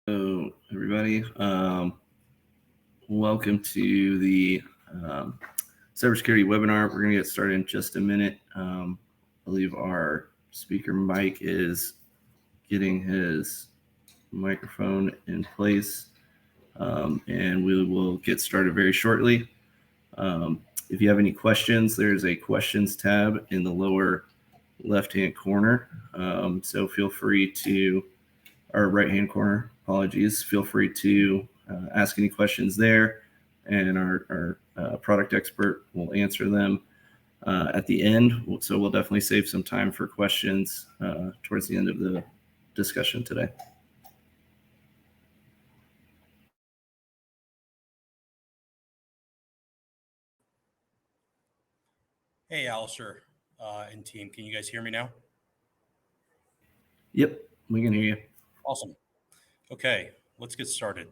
Hello, everybody. Welcome to the cybersecurity webinar. We're going to get started in just a minute. I believe our speaker Mike is getting his microphone in place, and we will get started very shortly. If you have any questions, there's a questions tab in the lower left-hand corner. So feel free to, or right-hand corner, apologies. Feel free to ask any questions there, and our product expert will answer them at the end. So we'll definitely save some time for questions towards the end of the discussion today. Hey, Alistair and team, can you guys hear me now? Yep, we can hear you. Awesome. Okay, let's get started.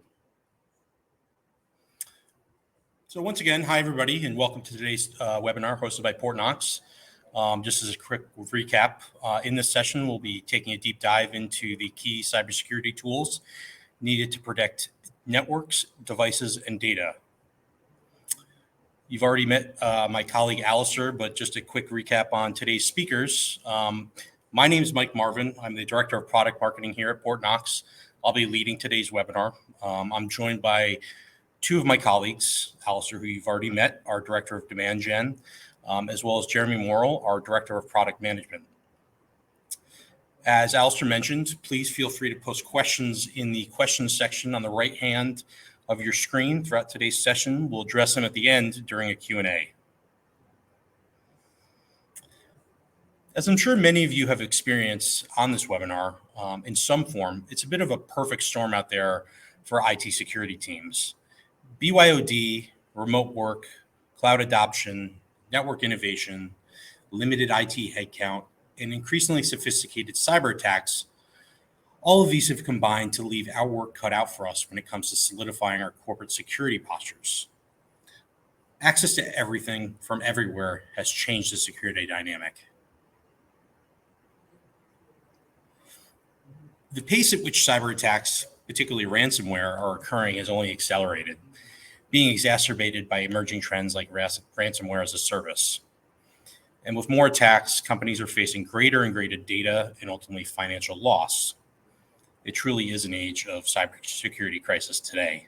So once again, hi everybody, and welcome to today's webinar hosted by Portnox. Just as a quick recap, in this session, we'll be taking a deep dive into the key cybersecurity tools needed to protect networks, devices, and data. You've already met my colleague Alistair, but just a quick recap on today's speakers. My name is Mike Marvin. I'm the Director of Product Marketing here at Portnox. I'll be leading today's webinar. I'm joined by two of my colleagues, Alistair, who you've already met, our Director of Demand Gen, as well as Jeremy Morrill, our Director of Product Management. As Alistair mentioned, please feel free to post questions in the questions section on the right hand of your screen throughout today's session. We'll address them at the end during a Q&A. As I'm sure many of you have experienced on this webinar in some form, it's a bit of a perfect storm out there for IT security teams. BYOD, remote work, cloud adoption, network innovation, limited IT headcount, and increasingly sophisticated cyber attacks, all of these have combined to leave our work cut out for us when it comes to solidifying our corporate security postures. Access to everything from everywhere has changed the security dynamic. The pace at which cyber attacks, particularly ransomware, are occurring has only accelerated, being exacerbated by emerging trends like ransomware as a service. And with more attacks, companies are facing greater and greater data and ultimately financial loss. It truly is an age of cybersecurity crisis today.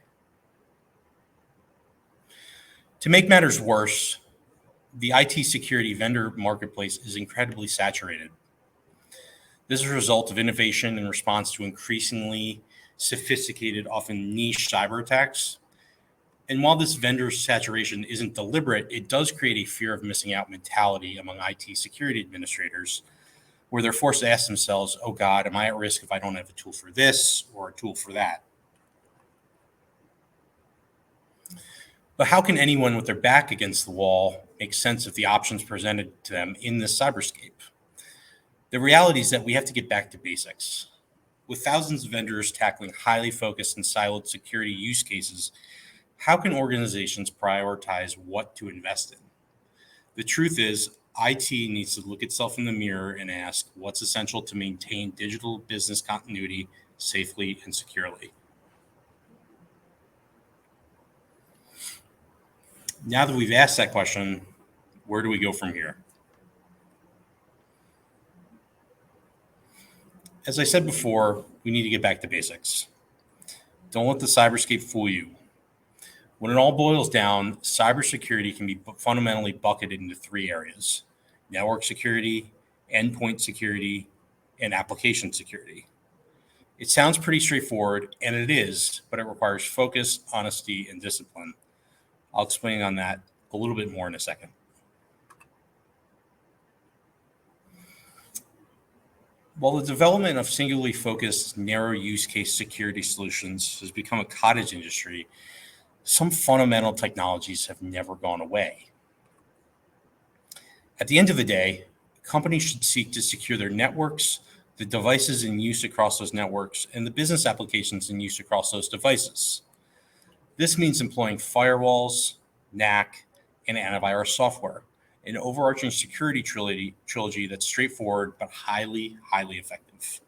To make matters worse, the IT security vendor marketplace is incredibly saturated. This is a result of innovation in response to increasingly sophisticated, often niche cyber attacks. And while this vendor saturation isn't deliberate, it does create a fear of missing out mentality among IT security administrators, where they're forced to ask themselves, oh God, am I at risk if I don't have a tool for this or a tool for that? But how can anyone with their back against the wall make sense of the options presented to them in this cyberscape? The reality is that we have to get back to basics. With thousands of vendors tackling highly focused and siloed security use cases, how can organizations prioritize what to invest in? The truth is, IT needs to look itself in the mirror and ask what's essential to maintain digital business continuity safely and securely. Now that we've asked that question, where do we go from here? As I said before, we need to get back to basics. Don't let the cyberscape fool you. When it all boils down, cybersecurity can be fundamentally bucketed into three areas: network security, endpoint security, and application security. It sounds pretty straightforward, and it is, but it requires focus, honesty, and discipline. I'll explain on that a little bit more in a second. While the development of singularly focused, narrow use case security solutions has become a cottage industry, some fundamental technologies have never gone away. At the end of the day, companies should seek to secure their networks, the devices in use across those networks, and the business applications in use across those devices. This means employing firewalls, NAC, and antivirus software, an overarching security trilogy that's straightforward but highly effective.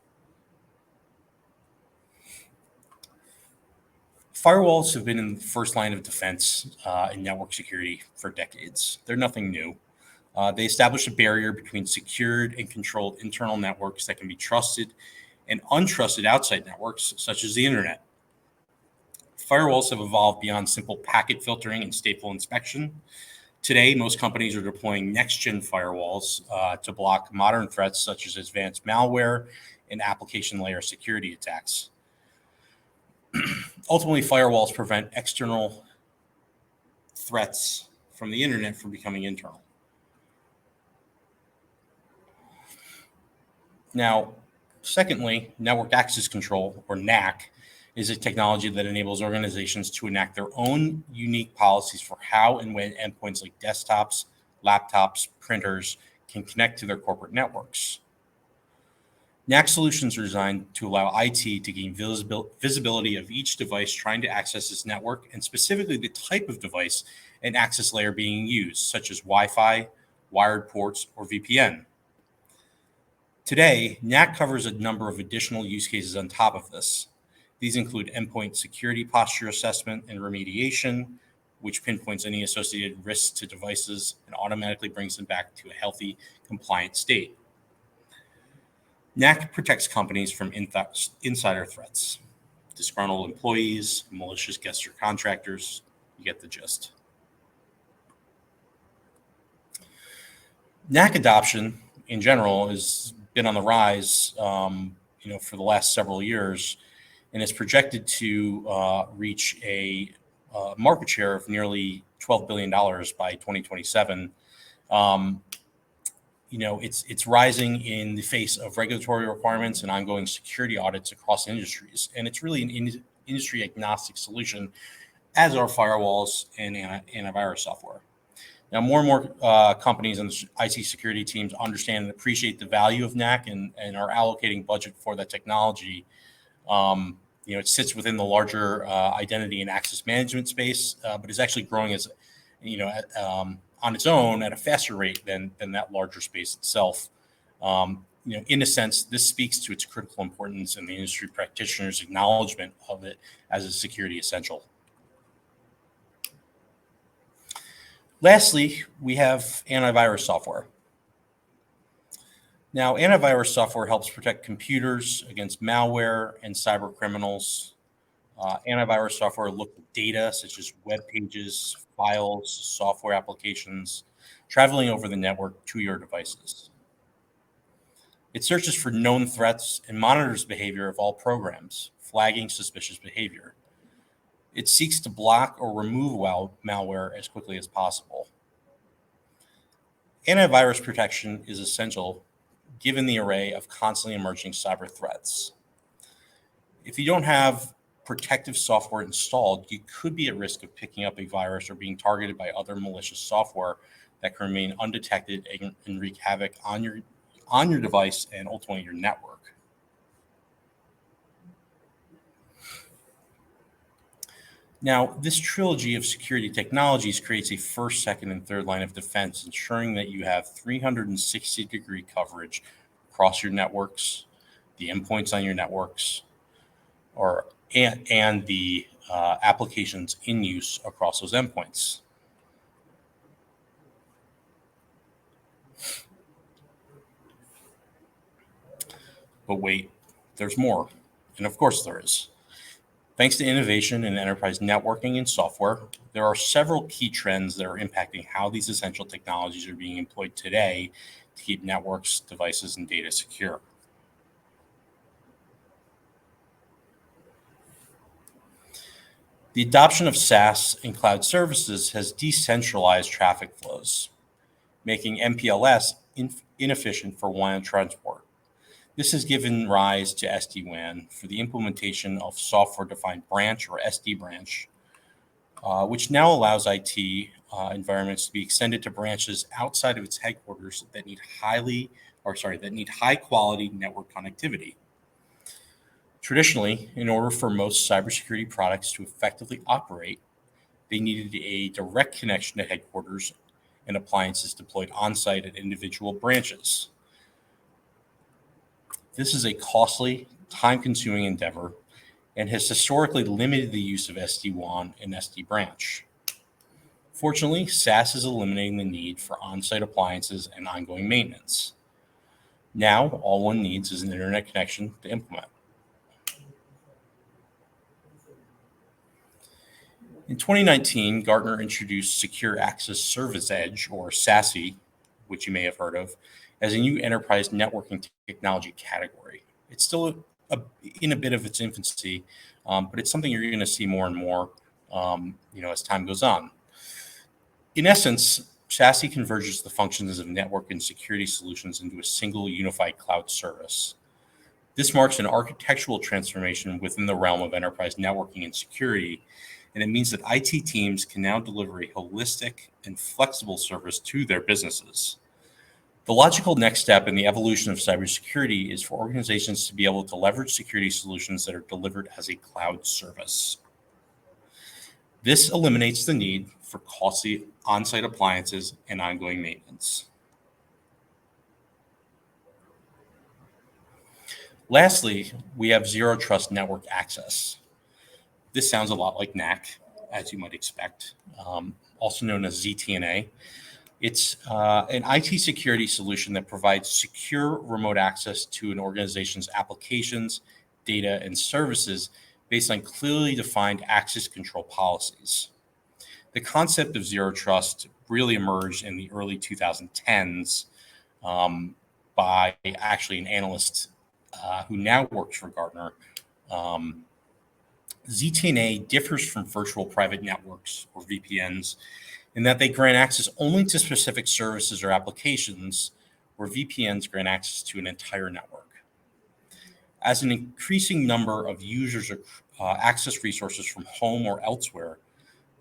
Firewalls have been in the first line of defense in network security for decades. They're nothing new. They establish a barrier between secured and controlled internal networks that can be trusted and untrusted outside networks, such as the internet. Firewalls have evolved beyond simple packet filtering and stateful inspection. Today, most companies are deploying next-gen firewalls to block modern threats such as advanced malware and application layer security attacks. Ultimately, firewalls prevent external threats from the internet from becoming internal. Now, secondly, network access control, or NAC, is a technology that enables organizations to enact their own unique policies for how and when endpoints like desktops, laptops, printers can connect to their corporate networks. NAC solutions are designed to allow IT to gain visibility of each device trying to access its network, and specifically the type of device and access layer being used, such as Wi-Fi, wired ports, or VPN. Today, NAC covers a number of additional use cases on top of this. These include endpoint security posture assessment and remediation, which pinpoints any associated risks to devices and automatically brings them back to a healthy, compliant state. NAC protects companies from insider threats, disgruntled employees, malicious guests or contractors. You get the gist. NAC adoption in general has been on the rise, for the last several years, and is projected to reach a market share of nearly $12 billion by 2027. It's rising in the face of regulatory requirements and ongoing security audits across industries, and it's really an industry agnostic solution, as are firewalls and antivirus software. Now, more and more companies and IT security teams understand and appreciate the value of NAC and are allocating budget for that technology. It sits within the larger identity and access management space, but is actually growing as, on its own at a faster rate than that larger space itself. In a sense, this speaks to its critical importance and the industry practitioners' acknowledgement of it as a security essential. Lastly, we have antivirus software. Now, antivirus software helps protect computers against malware and cyber criminals. Antivirus software looks at data such as web pages, files, software applications, traveling over the network to your devices. It searches for known threats and monitors behavior of all programs, flagging suspicious behavior. It seeks to block or remove malware as quickly as possible. Antivirus protection is essential given the array of constantly emerging cyber threats. If you don't have protective software installed, you could be at risk of picking up a virus or being targeted by other malicious software that can remain undetected and wreak havoc on your device and ultimately your network. Now, this trilogy of security technologies creates a first, second, and third line of defense, ensuring that you have 360-degree coverage across your networks, the endpoints on your networks, and the applications in use across those endpoints. But wait, there's more. And of course there is. Thanks to innovation in enterprise networking and software, there are several key trends that are impacting how these essential technologies are being employed today to keep networks, devices, and data secure. The adoption of SaaS and cloud services has decentralized traffic flows, making MPLS inefficient for WAN transport. This has given rise to SD-WAN for the implementation of software-defined branch, or SD branch, which now allows IT environments to be extended to branches outside of its headquarters that need high-quality network connectivity. Traditionally, in order for most cybersecurity products to effectively operate, they needed a direct connection to headquarters and appliances deployed on-site at individual branches. This is a costly, time-consuming endeavor, and has historically limited the use of SD-WAN and SD-branch. Fortunately, SaaS is eliminating the need for on-site appliances and ongoing maintenance. Now, all one needs is an internet connection to implement. In 2019, Gartner introduced Secure Access Service Edge, or SASE, which you may have heard of, as a new enterprise networking technology category. It's still in a bit of its infancy, but it's something you're going to see more and more, as time goes on. In essence, SASE converges the functions of network and security solutions into a single unified cloud service. This marks an architectural transformation within the realm of enterprise networking and security, and it means that IT teams can now deliver a holistic and flexible service to their businesses. The logical next step in the evolution of cybersecurity is for organizations to be able to leverage security solutions that are delivered as a cloud service. This eliminates the need for costly on-site appliances and ongoing maintenance. Lastly, we have zero trust network access. This sounds a lot like NAC, as you might expect, also known as ZTNA. It's an IT security solution that provides secure remote access to an organization's applications, data, and services based on clearly defined access control policies. The concept of zero trust really emerged in the early 2010s by actually an analyst who now works for Gartner. ZTNA differs from virtual private networks, or VPNs, in that they grant access only to specific services or applications, where VPNs grant access to an entire network. As an increasing number of users access resources from home or elsewhere,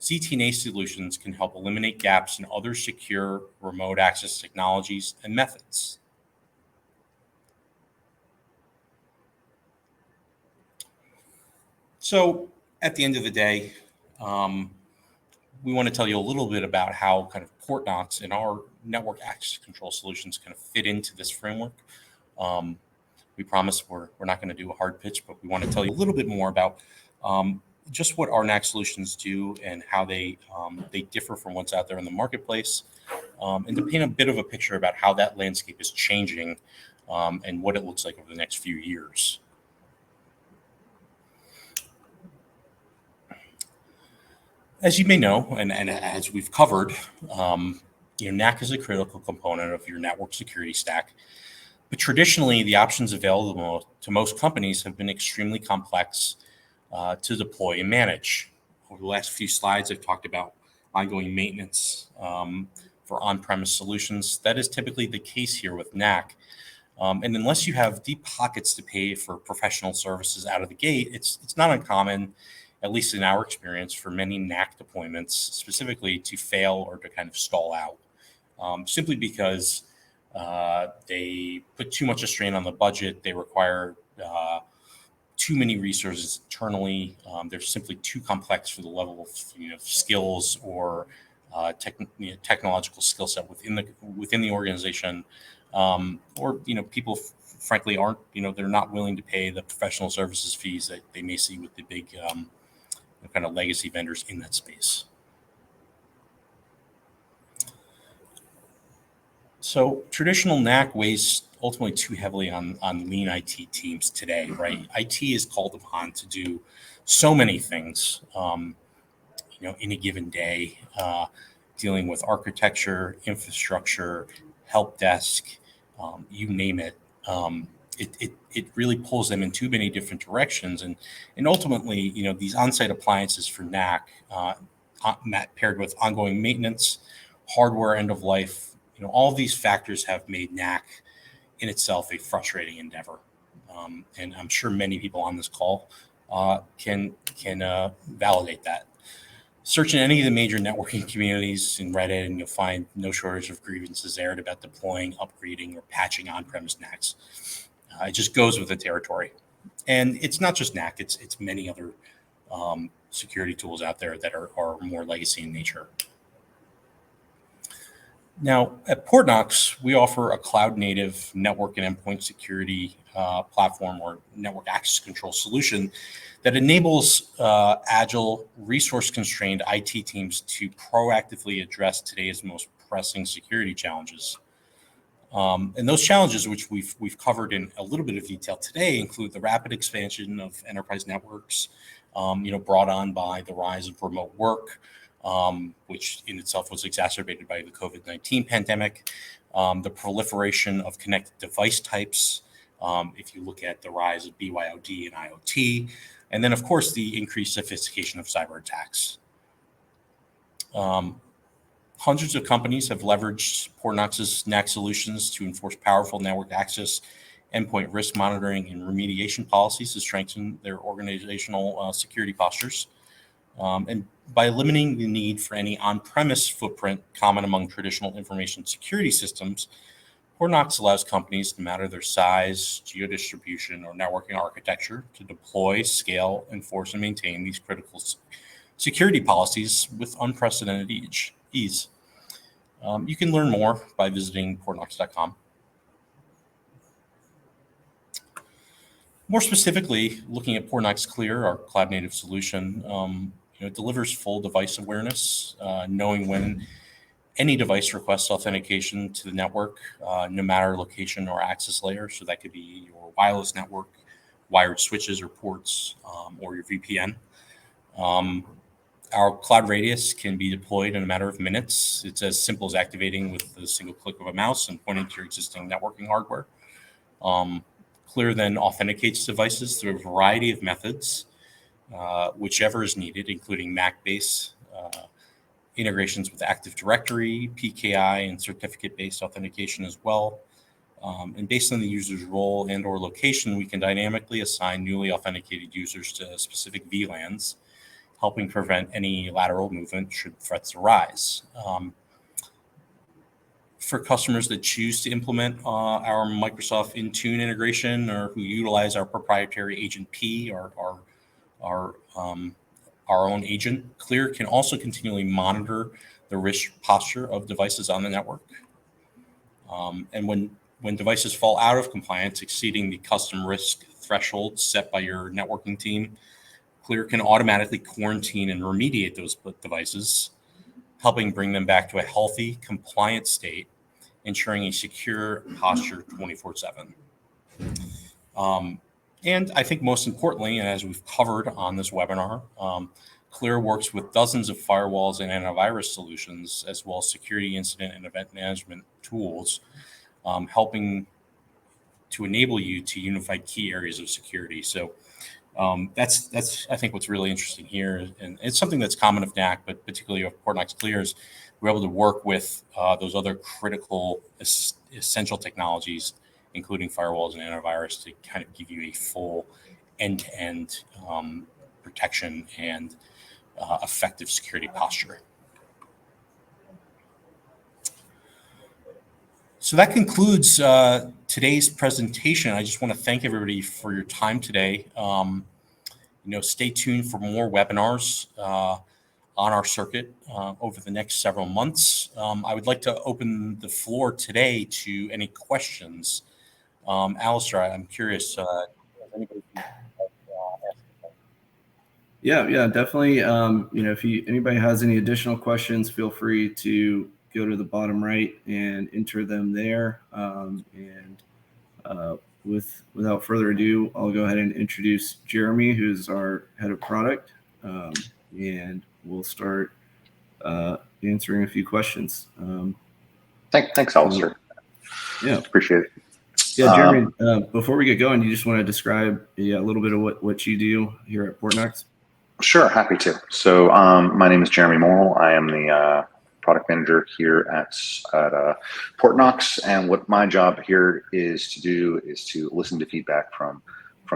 ZTNA solutions can help eliminate gaps in other secure remote access technologies and methods. So at the end of the day, we want to tell you a little bit about how kind of Portnox and our network access control solutions kind of fit into this framework. We promise we're not going to do a hard pitch, but we want to tell you a little bit more about just what our NAC solutions do and how they differ from what's out there in the marketplace, and to paint a bit of a picture about how that landscape is changing and what it looks like over the next few years. As you may know, and as we've covered, NAC is a critical component of your network security stack. But traditionally, the options available to most companies have been extremely complex to deploy and manage. Over the last few slides, I've talked about ongoing maintenance for on-premise solutions. That is typically the case here with NAC. And unless you have deep pockets to pay for professional services out of the gate, it's not uncommon, at least in our experience, for many NAC deployments specifically to fail or to kind of stall out, simply because they put too much a strain on the budget. They require too many resources internally. They're simply too complex for the level of skills or technological skill set within the organization, or people frankly aren't they're not willing to pay the professional services fees that they may see with the big kind of legacy vendors in that space. So traditional NAC weighs ultimately too heavily on lean IT teams today, right? IT is called upon to do so many things, in a given day, dealing with architecture, infrastructure, help desk, you name it. It really pulls them in too many different directions, and ultimately, these on-site appliances for NAC, paired with ongoing maintenance, hardware end of life, all of these factors have made NAC in itself a frustrating endeavor, and I'm sure many people on this call can validate that. Search in any of the major networking communities in Reddit, and you'll find no shortage of grievances there about deploying, upgrading, or patching on-premise NACs. It just goes with the territory. And it's not just NAC, it's many other security tools out there that are more legacy in nature. Now, at Portnox, we offer a cloud-native network and endpoint security platform or network access control solution that enables agile, resource-constrained IT teams to proactively address today's most pressing security challenges. And those challenges, which we've covered in a little bit of detail today, include the rapid expansion of enterprise networks, brought on by the rise of remote work, which in itself was exacerbated by the COVID-19 pandemic, the proliferation of connected device types, if you look at the rise of BYOD and IoT, and then, of course, the increased sophistication of cyber attacks. Hundreds of companies have leveraged Portnox's NAC solutions to enforce powerful network access, endpoint risk monitoring, and remediation policies to strengthen their organizational security postures. And by limiting the need for any on-premise footprint common among traditional information security systems, Portnox allows companies, no matter their size, geodistribution, or networking architecture, to deploy, scale, enforce, and maintain these critical security policies with unprecedented ease. You can learn more by visiting portnox.com. More specifically, looking at Portnox Clear, our cloud-native solution, it delivers full device awareness, knowing when any device requests authentication to the network, no matter location or access layer. So that could be your wireless network, wired switches or ports, or your VPN. Our cloud radius can be deployed in a matter of minutes. It's as simple as activating with a single click of a mouse and pointing to your existing networking hardware. Clear then authenticates devices through a variety of methods, whichever is needed, including MAC-based integrations with Active Directory, PKI, and certificate-based authentication as well. And based on the user's role and or location, we can dynamically assign newly authenticated users to specific VLANs, helping prevent any lateral movement should threats arise. For customers that choose to implement our Microsoft Intune integration or who utilize our proprietary Agent P, our own agent, Clear can also continually monitor the risk posture of devices on the network. And when devices fall out of compliance, exceeding the custom risk threshold set by your networking team, Clear can automatically quarantine and remediate those devices, helping bring them back to a healthy, compliant state, ensuring a secure posture 24/7. And I think most importantly, and as we've covered on this webinar, Clear works with dozens of firewalls and antivirus solutions, as well as security incident and event management tools, helping to enable you to unify key areas of security. So that's I think what's really interesting here, and it's something that's common of NAC, but particularly of Portnox Clear, is we're able to work with those other critical, essential technologies, including firewalls and antivirus, to kind of give you a full end-to-end protection and effective security posture. So that concludes today's presentation. I just want to thank everybody for your time today. Stay tuned for more webinars on our circuit over the next several months. I would like to open the floor today to any questions. Alistair, I'm curious. Yeah, definitely. If anybody has any additional questions, feel free to go to the bottom right and enter them there. Without further ado, I'll go ahead and introduce Jeremy, who's our head of product, and we'll start answering a few questions. Thanks, Alistair. Yeah, appreciate it. Yeah, Jeremy. Before we get going, you just want to describe a little bit of what you do here at Portnox? Sure, happy to. So my name is Jeremy Morrill. I am the product manager here at Portnox, and what my job here is to listen to feedback from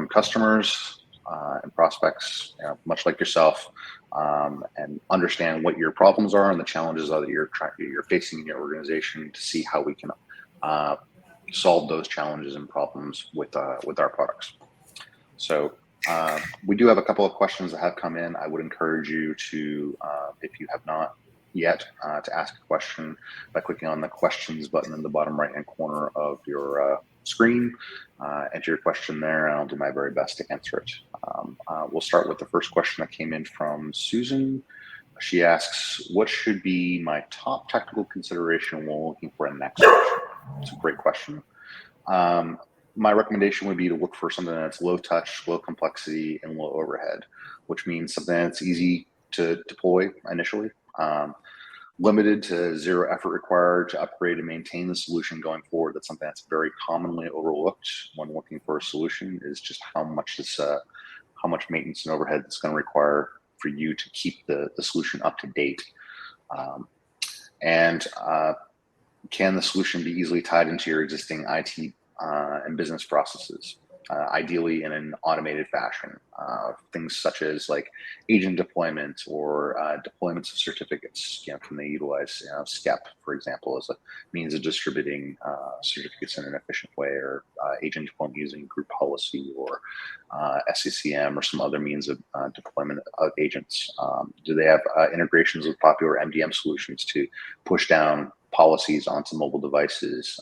customers and prospects, much like yourself, and understand what your problems are and the challenges that you're facing in your organization, to see how we can solve those challenges and problems with our products. So we do have a couple of questions that have come in. I would encourage you to, if you have not yet, to ask a question by clicking on the questions button in the bottom right-hand corner of your screen. Enter your question there, and I'll do my very best to answer it. We'll start with the first question that came in from Susan. She asks, what should be my top technical consideration when looking for a next solution? It's a great question. My recommendation would be to look for something that's low touch, low complexity, and low overhead, which means something that's easy to deploy initially, limited to zero effort required to upgrade and maintain the solution going forward. That's something that's very commonly overlooked when looking for a solution, is just how much maintenance and overhead it's going to require for you to keep the solution up to date. Can the solution be easily tied into your existing IT and business processes, ideally in an automated fashion? Things such as like agent deployment or deployments of certificates. Can they utilize SCEP, for example, as a means of distributing certificates in an efficient way, or agent deployment using group policy, or SCCM, or some other means of deployment of agents? Do they have integrations with popular MDM solutions to push down policies onto mobile devices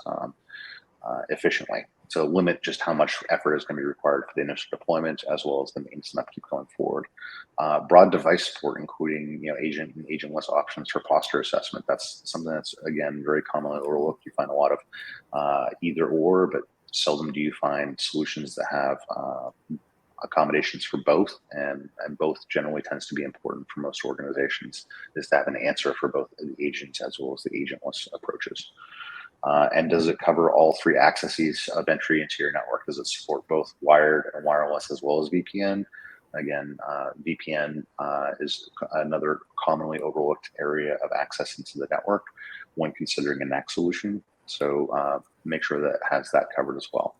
efficiently, to limit just how much effort is going to be required for the initial deployment, as well as the maintenance and upkeep going forward? Broad device support, including agent and agentless options for posture assessment. That's something that's, again, very commonly overlooked. You find a lot of either or, but seldom do you find solutions that have accommodations for both, and both generally tends to be important for most organizations, is to have an answer for both the agent as well as the agentless approaches. And does it cover all three accesses of entry into your network? Does it support both wired and wireless as well as VPN? Again, VPN is another commonly overlooked area of access into the network when considering a NAC solution. So make sure that it has that covered as well.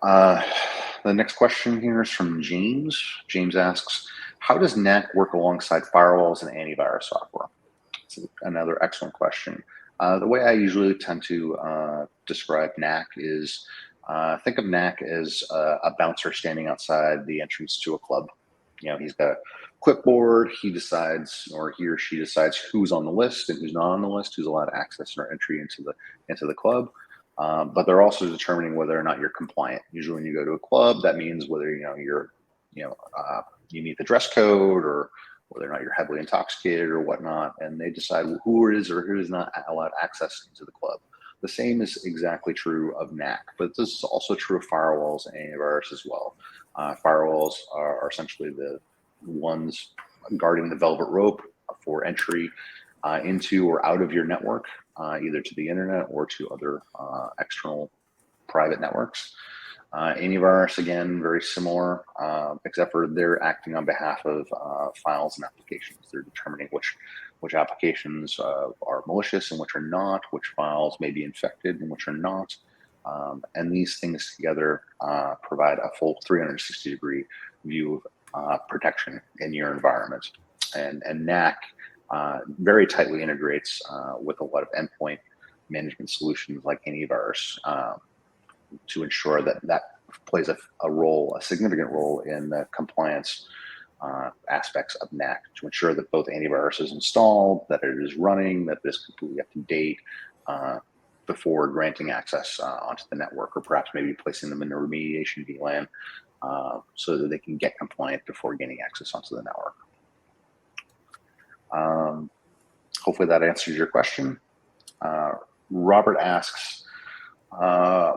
The next question here is from James. James asks, how does NAC work alongside firewalls and antivirus software? It's another excellent question. The way I usually tend to describe NAC is, think of NAC as a bouncer standing outside the entrance to a club. He's got a clipboard. He decides, or he or she decides, who's on the list and who's not on the list, who's allowed access or entry into the club. But they're also determining whether or not you're compliant. Usually, when you go to a club, that means whether you meet the dress code, or whether or not you're heavily intoxicated or whatnot, and they decide who is or who is not allowed access into the club. The same is exactly true of NAC, but this is also true of firewalls and antivirus as well. Firewalls are essentially the ones guarding the velvet rope for entry into or out of your network, either to the internet or to other external private networks. Antivirus, again, very similar, except for they're acting on behalf of files and applications. They're determining which applications are malicious and which are not, which files may be infected and which are not. And these things together provide a full 360-degree view of protection in your environment. And NAC very tightly integrates with a lot of endpoint management solutions like antivirus, to ensure that plays a significant role in the compliance aspects of NAC, to ensure that both antivirus is installed, that it is running, that it is completely up to date before granting access onto the network, or perhaps maybe placing them in a remediation VLAN so that they can get compliant before gaining access onto the network. Hopefully that answers your question. Robert asks,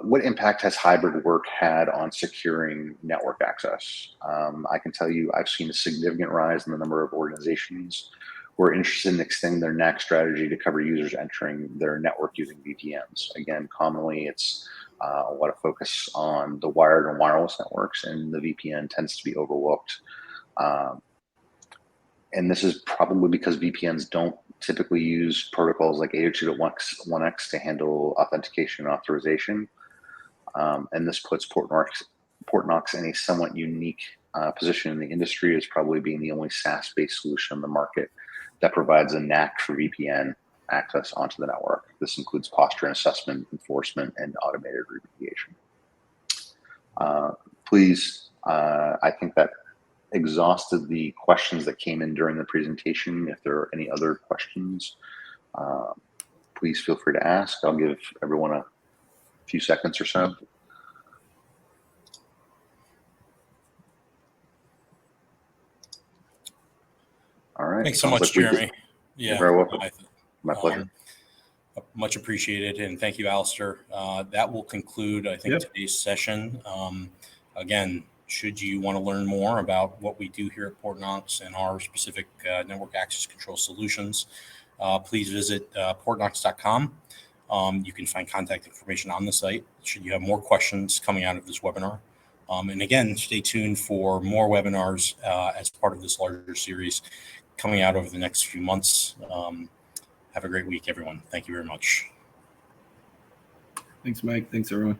what impact has hybrid work had on securing network access? I can tell you I've seen a significant rise in the number of organizations who are interested in extending their NAC strategy to cover users entering their network using VPNs. Again, commonly it's a lot of focus on the wired and wireless networks, and the VPN tends to be overlooked. And this is probably because VPNs don't typically use protocols like 802.1x to handle authentication and authorization. And this puts Portnox in a somewhat unique position in the industry, as probably being the only SaaS-based solution on the market that provides a NAC for VPN access onto the network. This includes posture assessment, enforcement, and automated remediation. I think that exhausted the questions that came in during the presentation. If there are any other questions, please feel free to ask. I'll give everyone a few seconds or so. All right. Thanks so much, Jeremy. Yeah, you're very welcome. My pleasure. Much appreciated, and thank you, Alistair. That will conclude, I think, today's session. Again, should you want to learn more about what we do here at Portnox and our specific network access control solutions, please visit portnox.com. You can find contact information on the site should you have more questions coming out of this webinar. And again, stay tuned for more webinars as part of this larger series coming out over the next few months. Have a great week, everyone. Thank you very much. Thanks, Mike. Thanks, everyone.